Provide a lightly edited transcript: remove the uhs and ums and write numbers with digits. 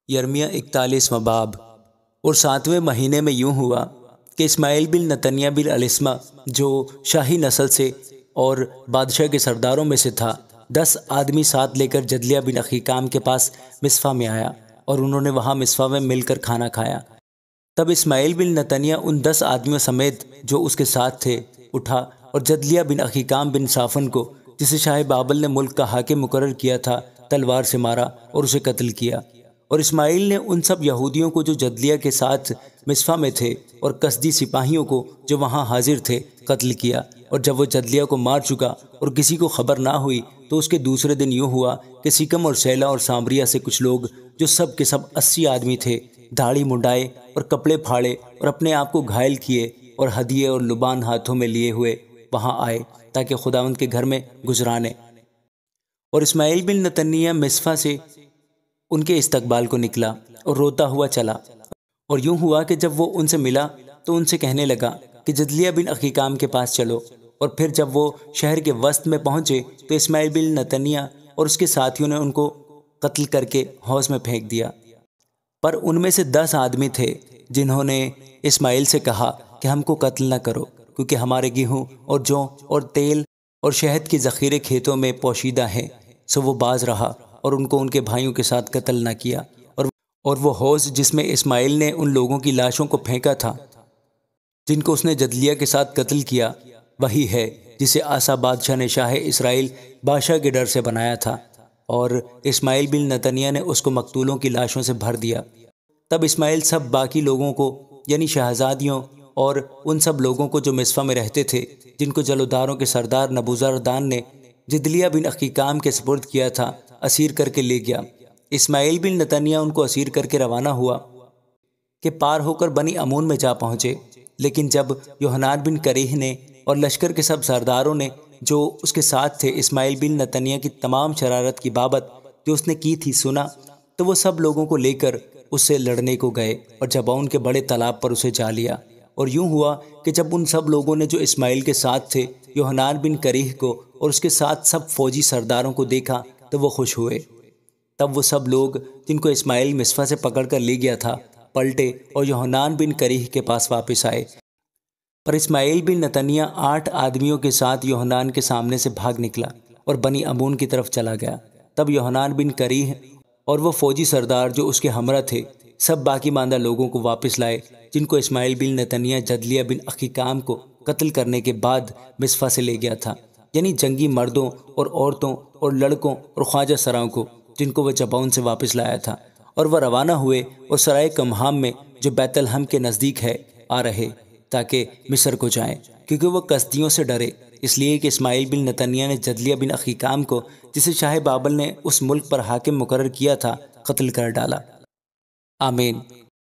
یرمیہ 41واں باب۔ اور 7ویں مہینے میں یوں ہوا کہ اسماعیل بن نتنیہ بن الاسمہ جو شاہی نسل سے اور بادشاہ کے سرداروں میں سے تھا 10 آدمی ساتھ لے کر جدلیہ بن اخیکام کے پاس مصفا میں آیا، اور انہوں نے وہاں مصفا میں مل کر کھانا کھایا۔ تب اسماعیل بن نتنیہ ان 10 آدمیوں سمیت جو اس کے ساتھ تھے اٹھا اور جدلیہ بن اخیکام بن صافن کو، جسے شاہ بابل نے ملک کا حاکم مقرر کیا تھا، تلوار سے مارا اور اسے قتل کیا۔ اور اسماعیل نے ان سب یہودیوں کو جو جدلیہ کے ساتھ مصفا میں تھے اور کسدی سپاہیوں کو جو وہاں حاضر تھے قتل کیا۔ اور جب وہ جدلیہ کو مار چکا اور کسی کو خبر نہ ہوئی تو اس کے دوسرے دن یوں ہوا کہ سکم اور سیلا اور سامریا سے کچھ لوگ جو سب کے سب 80 آدمی تھے، داڑھی منڈائے اور کپڑے پھاڑے اور اپنے آپ کو گھائل کیے اور ہدیے اور لبان ہاتھوں میں لیے ہوئے وہاں آئے تاکہ خداوند کے گھر میں گزرانے۔ اور اسماعیل بن نتنیہ مصفا سے ان کے استقبال کو نکلا اور روتا ہوا چلا۔ اور یوں ہوا کہ جب وہ ان سے ملا تو ان سے کہنے لگا کہ جدلیہ بن اخیکام کے پاس چلو۔ اور پھر جب وہ شہر کے وسط میں پہنچے تو اسماعیل بن نتنیہ اور اس کے ساتھیوں نے ان کو قتل کر کے حوض میں پھینک دیا۔ پر ان میں سے 10 آدمی تھے جنہوں نے اسماعیل سے کہا کہ ہم کو قتل نہ کرو، کیونکہ ہمارے گیہوں اور جو اور تیل اور شہد کے ذخیرے کھیتوں میں پوشیدہ ہیں۔ سو وہ باز رہا اور ان کو ان کے بھائیوں کے ساتھ قتل نہ کیا۔ اور وہ حوض جس میں اسماعیل نے ان لوگوں کی لاشوں کو پھینکا تھا جن کو اس نے جدلیہ کے ساتھ قتل کیا، وہی ہے جسے آسا بادشاہ نے شاہ اسرائیل بادشاہ کے ڈر سے بنایا تھا۔ اور اسماعیل بن نتنیہ نے اس کو مقتولوں کی لاشوں سے بھر دیا۔ تب اسماعیل سب باقی لوگوں کو، یعنی شہزادیوں اور ان سب لوگوں کو جو مصفا میں رہتے تھے، جن کو جلوداروں کے سردار نبوزردان نے جدلیہ بن اخیکام کے سپرد کیا تھا، اسیر کر کے لے گیا۔ اسماعیل بن نتنیہ ان کو اسیر کر کے روانہ ہوا کہ پار ہو کر بنی عمون میں جا پہنچے۔ لیکن جب یوحنان بن کریہ نے اور لشکر کے سب سرداروں نے جو اس کے ساتھ تھے اسماعیل بن نتنیہ کی تمام شرارت کی بابت جو اس نے کی تھی سنا، تو وہ سب لوگوں کو لے کر اس سے لڑنے کو گئے اور جبعون کے بڑے تالاب پر اسے جا لیا۔ اور یوں ہوا کہ جب ان سب لوگوں نے جو اسماعیل کے ساتھ تھے یوحنان بن کریہ کو اور اس کے ساتھ سب فوجی سرداروں کو دیکھا تو وہ خوش ہوئے۔ تب وہ سب لوگ جن کو اسماعیل مصفا سے پکڑ کر لے گیا تھا پلٹے اور یوحنان بن کریہ کے پاس واپس آئے۔ پر اسماعیل بن نتنیہ 8 آدمیوں کے ساتھ یوحنان کے سامنے سے بھاگ نکلا اور بنی عمون کی طرف چلا گیا۔ تب یوحنان بن کریہ اور وہ فوجی سردار جو اس کے ہمراہ تھے سب باقی ماندہ لوگوں کو واپس لائے جن کو اسماعیل بن نتنیہ جدلیہ بن اخیکام کو قتل کرنے کے بعد مصفا سے لے گیا تھا، یعنی جنگی مردوں اور عورتوں اور لڑکوں اور خواجہ سراؤں کو جن کو وہ جبعون سے واپس لایا تھا۔ اور وہ روانہ ہوئے اور سرائے کمہام میں جو بیت الحم کے نزدیک ہے آ رہے تاکہ مصر کو جائیں، کیونکہ وہ کسدیوں سے ڈرے، اس لیے کہ اسماعیل بن نتنیہ نے جدلیہ بن اخیکام کو جسے شاہ بابل نے اس ملک پر حاکم مقرر کیا تھا قتل کر ڈالا۔ آمین۔